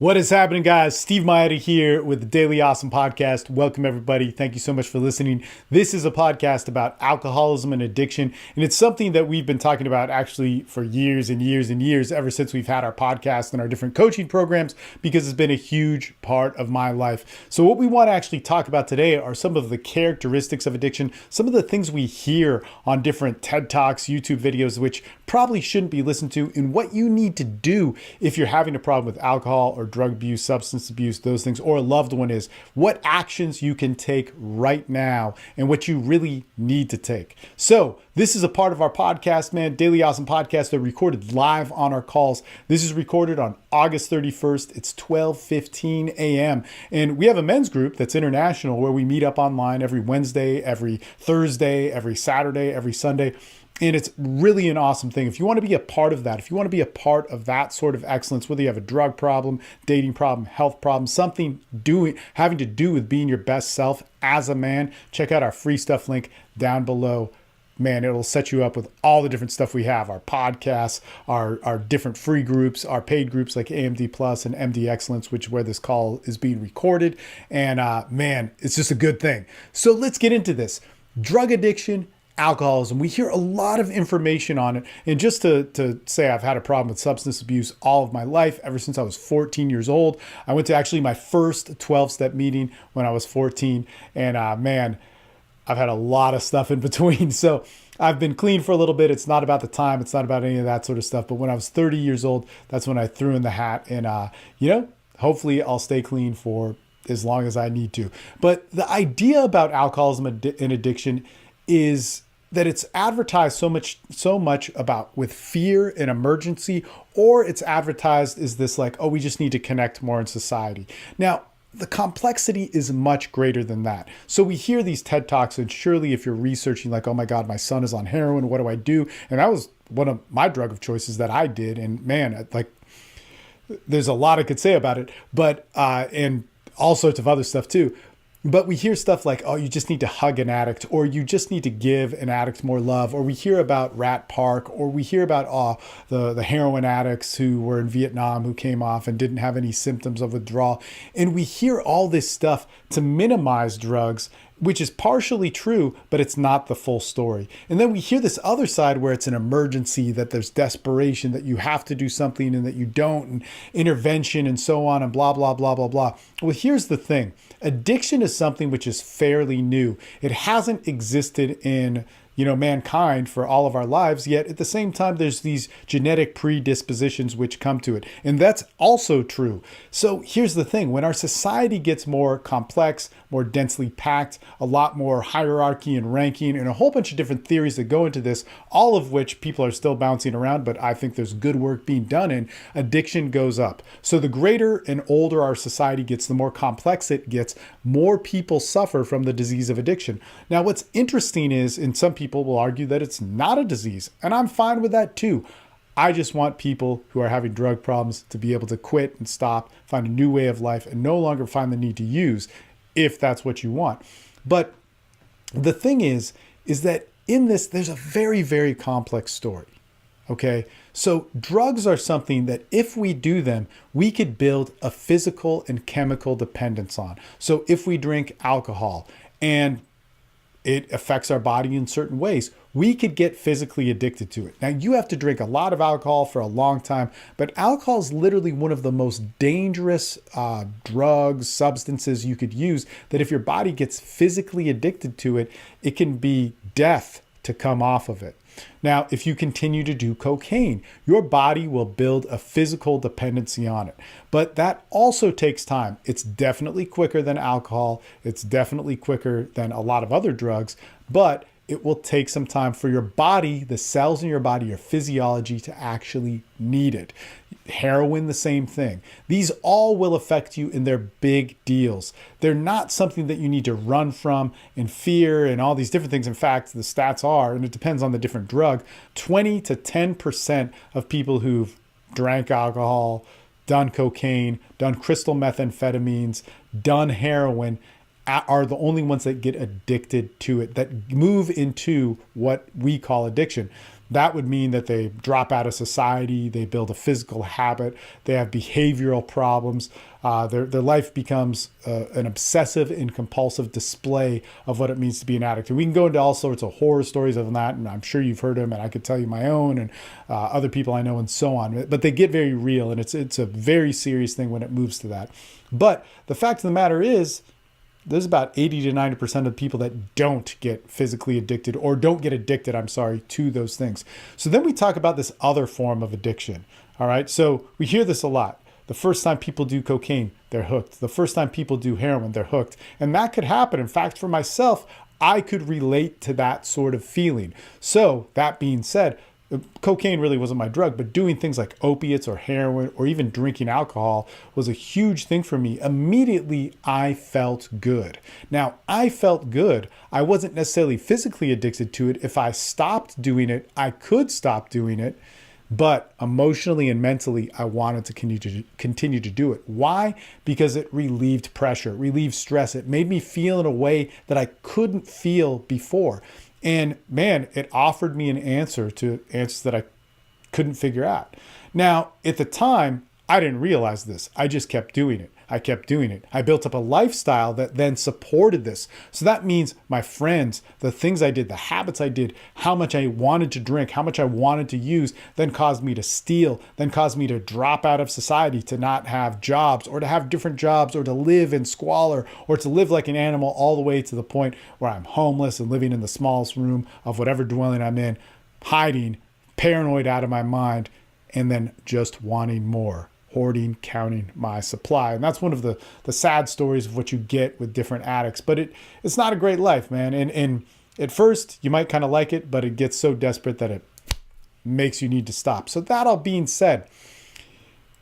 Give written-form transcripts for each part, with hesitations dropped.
What is happening, guys? Steve Mayeda here with the Daily Awesome Podcast. Welcome, everybody. Thank you so much for listening. This is a podcast about alcoholism and addiction, and it's something that we've been talking about actually for years and years and years, ever since we've had our podcast and our different coaching programs, because it's been a huge part of my life. So what we want to actually talk about today are some of the characteristics of addiction, some of the things we hear on different TED Talks, YouTube videos, which probably shouldn't be listened to, and what you need to do if you're having a problem with alcohol or drug abuse, substance abuse, those things, or a loved one is, what actions you can take right now and what you really need to take. So this is a part of our podcast, man, Daily Awesome Podcast. They're recorded live on our calls. This is recorded on August 31st. It's 12:15 a.m. And we have a men's group that's international where we meet up online every Wednesday, every Thursday, every Saturday, every Sunday. And it's really an awesome thing. If you want to be a part of that, if you want to be a part of that sort of excellence, whether you have a drug problem, dating problem, health problem, something having to do with being your best self as a man, check out our free stuff link down below. Man, it'll set you up with all the different stuff we have, our podcasts, our different free groups, our paid groups like AMD Plus and MD Excellence, which is where this call is being recorded. And man, it's just a good thing. So let's get into this. Drug addiction, alcoholism. We hear a lot of information on it. And just to say, I've had a problem with substance abuse all of my life, ever since I was 14 years old. I went to actually my first 12-step meeting when I was 14. And man, I've had a lot of stuff in between. So I've been clean for a little bit. It's not about the time. It's not about any of that sort of stuff. But when I was 30 years old, that's when I threw in the hat. And, hopefully I'll stay clean for as long as I need to. But the idea about alcoholism and addiction is that it's advertised so much about with fear and emergency, or it's advertised as this like, oh, we just need to connect more in society. Now, the complexity is much greater than that. So we hear these TED Talks, and surely if you're researching like, oh my God, my son is on heroin, what do I do? And that was one of my drug of choices that I did. And man, like there's a lot I could say about it, but, and all sorts of other stuff too. But we hear stuff like, oh, you just need to hug an addict, or you just need to give an addict more love. Or we hear about Rat Park, or we hear about the heroin addicts who were in Vietnam who came off and didn't have any symptoms of withdrawal. And we hear all this stuff to minimize drugs, which is partially true, but it's not the full story. And then we hear this other side where it's an emergency, that there's desperation, that you have to do something and that you don't, and intervention and so on and blah, blah, blah, blah, blah. Well, here's the thing. Addiction is something which is fairly new. It hasn't existed in mankind for all of our lives, yet at the same time, there's these genetic predispositions which come to it. And that's also true. So here's the thing. When our society gets more complex, more densely packed, a lot more hierarchy and ranking, and a whole bunch of different theories that go into this, all of which people are still bouncing around, but I think there's good work being done in, addiction goes up. So the greater and older our society gets, the more complex it gets, more people suffer from the disease of addiction. Now, what's interesting is, in some people will argue that it's not a disease, and I'm fine with that too. I just want people who are having drug problems to be able to quit and stop, find a new way of life, and no longer find the need to use, if that's what you want. But the thing is that in this, there's a very, very complex story. Okay. So drugs are something that if we do them, we could build a physical and chemical dependence on. So if we drink alcohol and it affects our body in certain ways, we could get physically addicted to it. Now, you have to drink a lot of alcohol for a long time, but alcohol is literally one of the most dangerous drugs, substances you could use, that if your body gets physically addicted to it, it can be death to come off of it. Now, if you continue to do cocaine, your body will build a physical dependency on it. But that also takes time. It's definitely quicker than alcohol. It's definitely quicker than a lot of other drugs, but it will take some time for your body, the cells in your body, your physiology to actually need it. Heroin, the same thing. These all will affect you, and they're big deals. They're not something that you need to run from and fear and all these different things. In fact, the stats are, and it depends on the different drug, 20 to 10% of people who've drank alcohol, done cocaine, done crystal methamphetamines, done heroin, are the only ones that get addicted to it, that move into what we call addiction. That would mean that they drop out of society, they build a physical habit, they have behavioral problems. Their life becomes an obsessive and compulsive display of what it means to be an addict. And we can go into all sorts of horror stories of that, and I'm sure you've heard them, and I could tell you my own and other people I know and so on. But they get very real, and it's a very serious thing when it moves to that. But the fact of the matter is, there's about 80 to 90% of people that don't get physically addicted or don't get addicted, to those things. So then we talk about this other form of addiction. All right. So we hear this a lot. The first time people do cocaine, they're hooked. The first time people do heroin, they're hooked. And that could happen. In fact, for myself, I could relate to that sort of feeling. So that being said, cocaine really wasn't my drug, but doing things like opiates or heroin or even drinking alcohol was a huge thing for me. Immediately, I felt good. Now, I felt good. I wasn't necessarily physically addicted to it. If I stopped doing it, I could stop doing it. But emotionally and mentally, I wanted to continue to do it. Why? Because it relieved pressure, it relieved stress. It made me feel in a way that I couldn't feel before. And man, it offered me an answer to answers that I couldn't figure out. Now, at the time, I didn't realize this. I just kept doing it. I kept doing it. I built up a lifestyle that then supported this. So that means my friends, the things I did, the habits I did, how much I wanted to drink, how much I wanted to use, then caused me to steal, then caused me to drop out of society, to not have jobs or to have different jobs or to live in squalor or to live like an animal, all the way to the point where I'm homeless and living in the smallest room of whatever dwelling I'm in, hiding, paranoid out of my mind, and then just wanting more. Hoarding, counting my supply. And that's one of the sad stories of what you get with different addicts. But it's not a great life, man. And at first, you might kind of like it, but it gets so desperate that it makes you need to stop. So that all being said,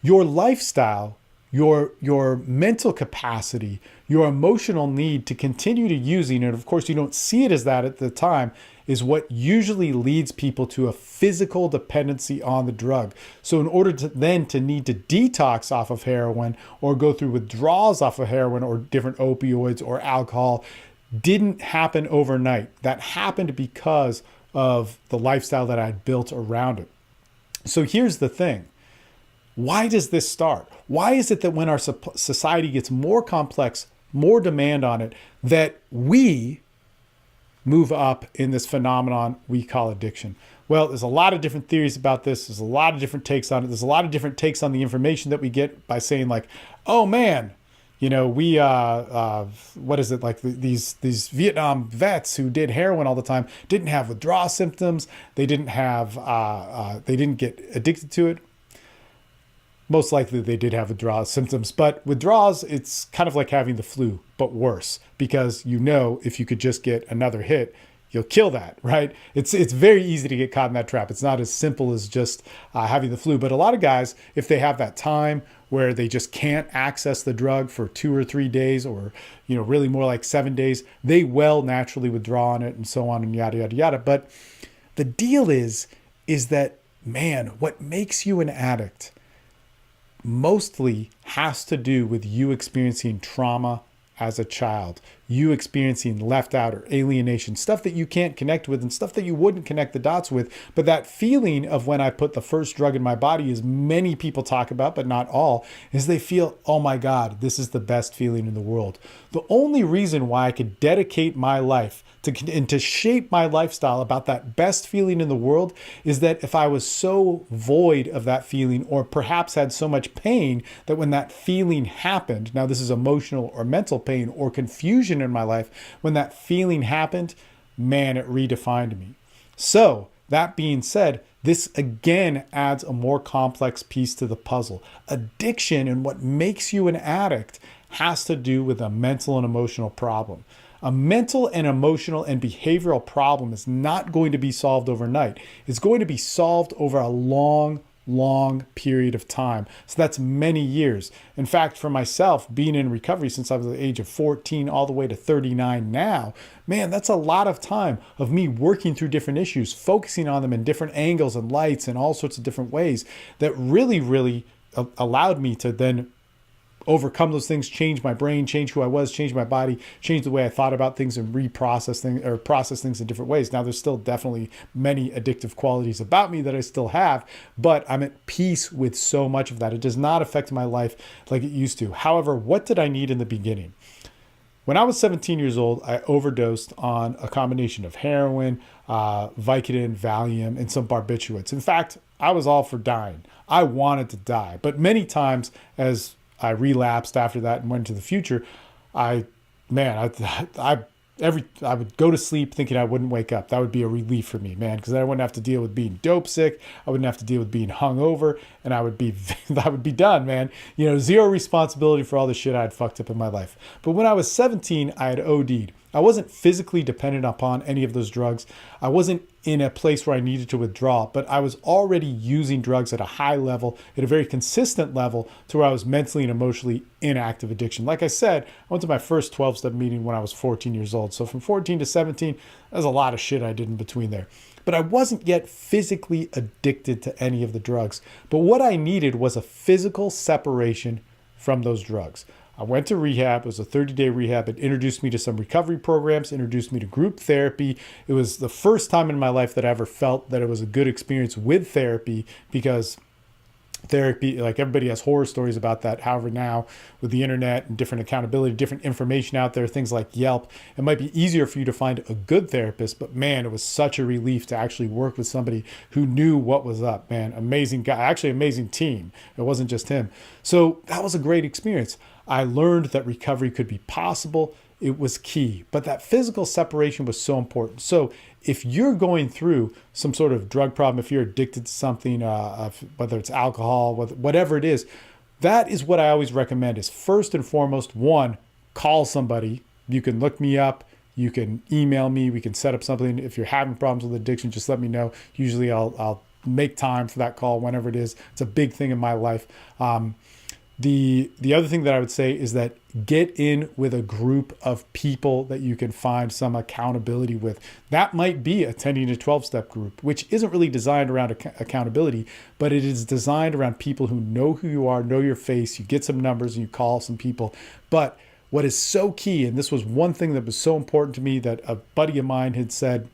your lifestyle, your mental capacity, your emotional need to continue to using it, of course, you don't see it as that at the time, is what usually leads people to a physical dependency on the drug. So in order to then to need to detox off of heroin or go through withdrawals off of heroin or different opioids or alcohol didn't happen overnight. That happened because of the lifestyle that I'd built around it. So here's the thing. Why does this start? Why is it that when our society gets more complex, more demand on it, that we move up in this phenomenon we call addiction? Well, there's a lot of different theories about this. There's a lot of different takes on it. There's a lot of different takes on the information that we get by saying like, oh man, we, what is it? Like these Vietnam vets who did heroin all the time didn't have withdrawal symptoms. They didn't get addicted to it. Most likely they did have withdrawal symptoms, but withdrawals, it's kind of like having the flu, but worse, because if you could just get another hit, you'll kill that, right? It's very easy to get caught in that trap. It's not as simple as just having the flu, but a lot of guys, if they have that time where they just can't access the drug for 2 or 3 days, or really more like 7 days, they will naturally withdraw on it and so on and yada, yada, yada. But the deal is that, man, what makes you an addict mostly has to do with you experiencing trauma as a child, you experiencing left out or alienation, stuff that you can't connect with and stuff that you wouldn't connect the dots with. But that feeling of when I put the first drug in my body, as many people talk about, but not all, is they feel, oh my God, this is the best feeling in the world. The only reason why I could dedicate my life to shape my lifestyle about that best feeling in the world is that if I was so void of that feeling, or perhaps had so much pain that when that feeling happened, now this is emotional or mental pain or confusion in my life, when that feeling happened, man, it redefined me. So that being said, this again adds a more complex piece to the puzzle. Addiction and what makes you an addict has to do with a mental and emotional problem. A mental and emotional and behavioral problem is not going to be solved overnight. It's going to be solved over a long period of time. So that's many years. In fact, for myself, being in recovery since I was the age of 14 all the way to 39 now, man, that's a lot of time of me working through different issues, focusing on them in different angles and lights and all sorts of different ways that really allowed me to then overcome those things, change my brain, change who I was, change my body, change the way I thought about things, and process things in different ways. Now, there's still definitely many addictive qualities about me that I still have, but I'm at peace with so much of that. It does not affect my life like it used to. However, what did I need in the beginning? When I was 17 years old, I overdosed on a combination of heroin, Vicodin, Valium, and some barbiturates. In fact, I was all for dying. I wanted to die. But many times as I relapsed after that and went into the future, I would go to sleep thinking I wouldn't wake up. That would be a relief for me, man, because I wouldn't have to deal with being dope sick. I wouldn't have to deal with being hungover, and I would be done, man. Zero responsibility for all the shit I had fucked up in my life. But when I was 17, I had OD'd. I wasn't physically dependent upon any of those drugs. I wasn't in a place where I needed to withdraw, but I was already using drugs at a high level, at a very consistent level, to where I was mentally and emotionally in active addiction. Like I said, I went to my first 12-step meeting when I was 14 years old. So from 14 to 17, there's a lot of shit I did in between there. But I wasn't yet physically addicted to any of the drugs. But what I needed was a physical separation from those drugs. I went to rehab. It was a 30-day rehab. It introduced me to some recovery programs, introduced me to group therapy. It was the first time in my life that I ever felt that it was a good experience with therapy, because therapy, like, everybody has horror stories about that. However, now with the internet and different accountability, different information out there, things like Yelp, it might be easier for you to find a good therapist. But man, it was such a relief to actually work with somebody who knew what was up, man. Amazing guy, actually amazing team. It wasn't just him. So that was a great experience. I learned that recovery could be possible. It was key, but that physical separation was so important. So if you're going through some sort of drug problem, if you're addicted to something, whether it's alcohol, whatever it is, that is what I always recommend is, first and foremost, one, call somebody. You can look me up. You can email me. We can set up something. If you're having problems with addiction, just let me know. Usually I'll make time for that call whenever it is. It's a big thing in my life. The other thing that I would say is that get in with a group of people that you can find some accountability with. That might be attending a 12-step group, which isn't really designed around accountability, but it is designed around people who know who you are, know your face. You get some numbers and you call some people. But what is so key, and this was one thing that was so important to me that a buddy of mine had said,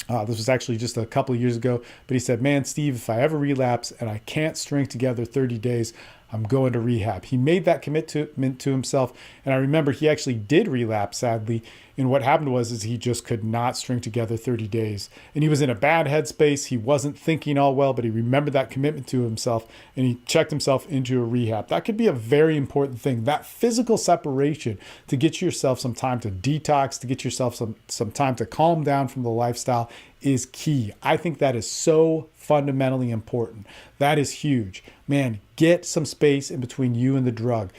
this was actually just a couple of years ago, but he said, man, Steve, if I ever relapse and I can't string together 30 days, I'm going to rehab. He made that commitment to himself. And I remember he actually did relapse, sadly. And what happened was he just could not string together 30 days. And he was in a bad headspace. He wasn't thinking all well, but he remembered that commitment to himself and he checked himself into a rehab. That could be a very important thing. That physical separation, to get yourself some time to detox, to get yourself some time to calm down from the lifestyle, is key. I think that is so fundamentally important. That is huge. Man, get some space in between you and the drug.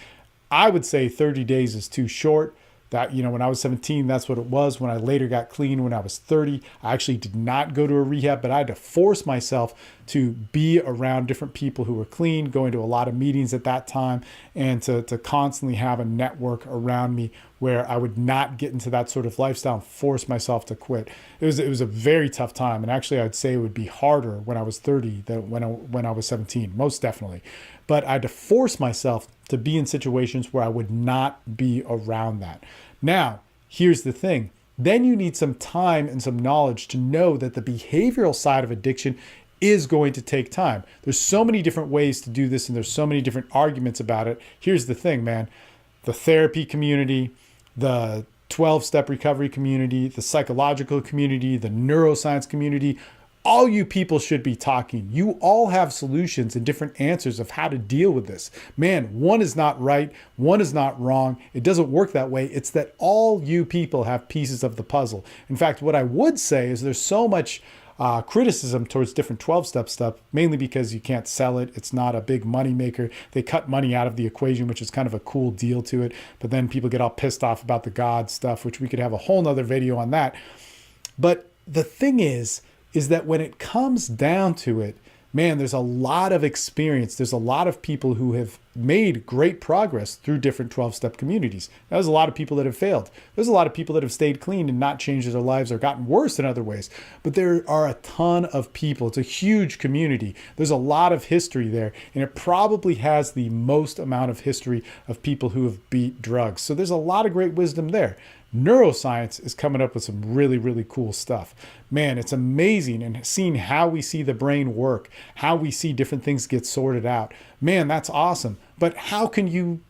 I would say 30 days is too short. That, when I was 17, that's what it was. When I later got clean, when I was 30, I actually did not go to a rehab, but I had to force myself to be around different people who were clean, going to a lot of meetings at that time, and to constantly have a network around me where I would not get into that sort of lifestyle and force myself to quit. It was a very tough time. And actually, I'd say it would be harder when I was 30 than when I was 17, most definitely. But I had to force myself to be in situations where I would not be around that. Now, here's the thing. Then you need some time and some knowledge to know that the behavioral side of addiction is going to take time. There's so many different ways to do this, and there's so many different arguments about it. Here's the thing, man. The therapy community, the 12-step recovery community, the psychological community, the neuroscience community, all you people should be talking. You all have solutions and different answers of how to deal with this. Man, one is not right. One is not wrong. It doesn't work that way. It's that all you people have pieces of the puzzle. In fact, what I would say is there's so much criticism towards different 12-step stuff, mainly because you can't sell it. It's not a big money maker. They cut money out of the equation, which is kind of a cool deal to it. But then people get all pissed off about the God stuff, which we could have a whole nother video on that. But the thing is that when it comes down to it, man, there's a lot of experience. There's a lot of people who have made great progress through different 12-step communities. There's a lot of people that have failed. There's a lot of people that have stayed clean and not changed their lives or gotten worse in other ways. But there are a ton of people. It's a huge community. There's a lot of history there, and it probably has the most amount of history of people who have beat drugs. So there's a lot of great wisdom there. Neuroscience is coming up with some really, really cool stuff. Man, it's amazing, and seeing how we see the brain work, how we see different things get sorted out. Man, that's awesome. But how can you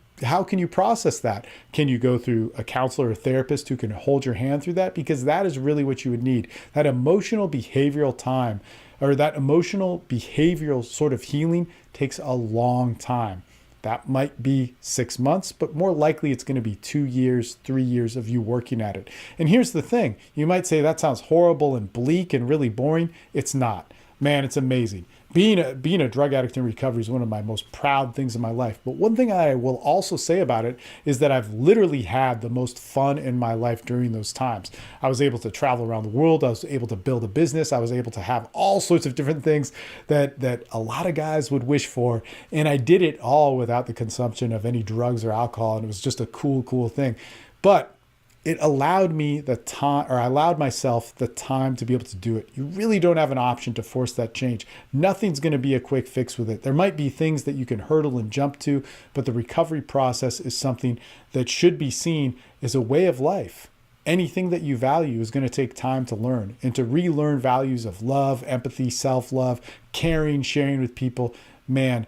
process that? Can you go through a counselor or therapist who can hold your hand through that? Because that is really what you would need. That emotional behavioral time, or that emotional behavioral sort of healing, takes a long time. That might be 6 months, but more likely it's going to be 2 years, 3 years of you working at it. And here's the thing. You might say that sounds horrible and bleak and really boring. It's not. Man, it's amazing. Being a drug addict in recovery is one of my most proud things in my life. But one thing I will also say about it is that I've literally had the most fun in my life during those times. I was able to travel around the world. I was able to build a business. I was able to have all sorts of different things that a lot of guys would wish for. And I did it all without the consumption of any drugs or alcohol. And it was just a cool thing. But it allowed me the time, or I allowed myself the time to be able to do it. You really don't have an option to force that change. Nothing's going to be a quick fix with it. There might be things that you can hurdle and jump to, but the recovery process is something that should be seen as a way of life. Anything that you value is going to take time to learn, and to relearn values of love, empathy, self-love, caring, sharing with people. Man,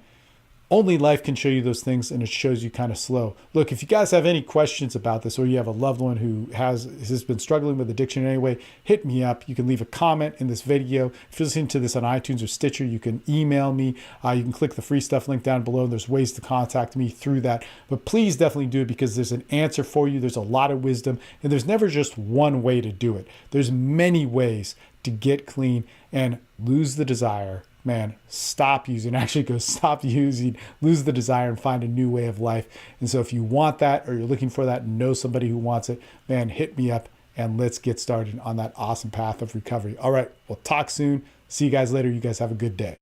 only life can show you those things, and it shows you kind of slow. Look, if you guys have any questions about this, or you have a loved one who has been struggling with addiction in any way, hit me up. You can leave a comment in this video. If you're listening to this on iTunes or Stitcher, you can email me. You can click the free stuff link down below, and there's ways to contact me through that. But please definitely do it, because there's an answer for you. There's a lot of wisdom, and there's never just one way to do it. There's many ways to get clean and lose the desire. Man, stop using, lose the desire, and find a new way of life. And so if you want that, or you're looking for that and know somebody who wants it, man, hit me up and let's get started on that awesome path of recovery. All right, we'll talk soon. See you guys later. You guys have a good day.